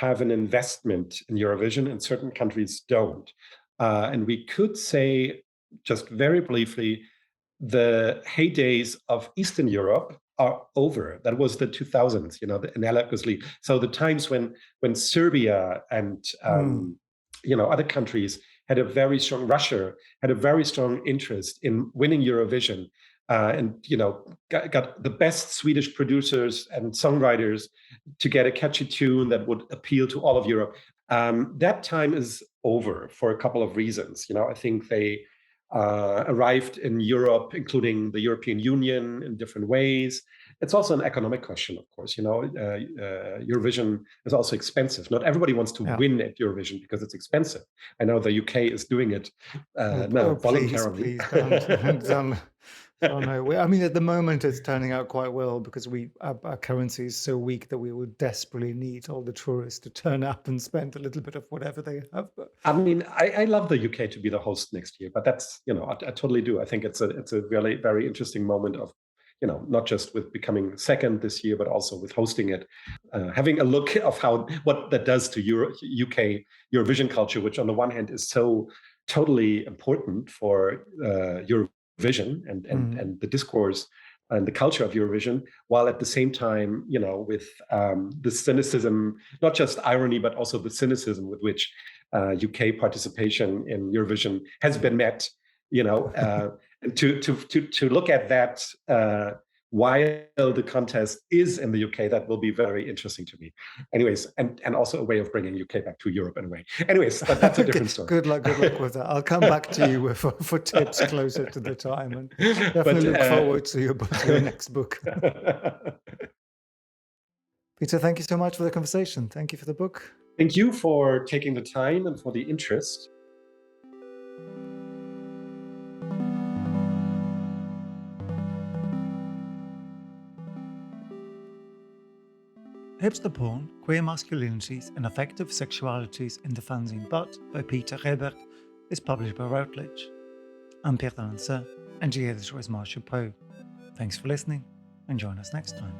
have an investment in Eurovision and certain countries don't. And we could say, just very briefly, the heydays of Eastern Europe are over. That was the 2000s, analogously. So the times when Serbia and other countries had a very strong, Russia had a very strong interest in winning Eurovision, and got the best Swedish producers and songwriters to get a catchy tune that would appeal to all of Europe. That time is over for a couple of reasons. I think they arrived in Europe, including the European Union, in different ways. It's also an economic question, of course. Eurovision is also expensive. Not everybody wants to win at Eurovision because it's expensive. I know the UK is doing it voluntarily. Please don't. Oh no! I mean, at the moment, it's turning out quite well because our currency is so weak that we would desperately need all the tourists to turn up and spend a little bit of whatever they have. But I mean, I love the UK to be the host next year, but that's I totally do. I think it's a really very interesting moment of not just with becoming second this year, but also with hosting it, having a look of what that does to UK Eurovision culture, which on the one hand is so totally important for Eurovision and the discourse and the culture of Eurovision, while at the same time, with the cynicism, not just irony, but also the cynicism with which UK participation in Eurovision has been met, and to look at that while the contest is in the UK, that will be very interesting to me. Anyways, and also a way of bringing UK back to Europe in a way. Anyways, but that's a different story. Good luck with that. I'll come back to you for tips closer to the time, and definitely look forward to your next book. Peter, thank you so much for the conversation. Thank you for the book. Thank you for taking the time and for the interest. Hipster Porn, Queer Masculinities and Effective Sexualities in the Fanzine But by Peter Rehberg is published by Routledge. I'm Pierre, and the editor is Marcia Poe. Thanks for listening, and join us next time.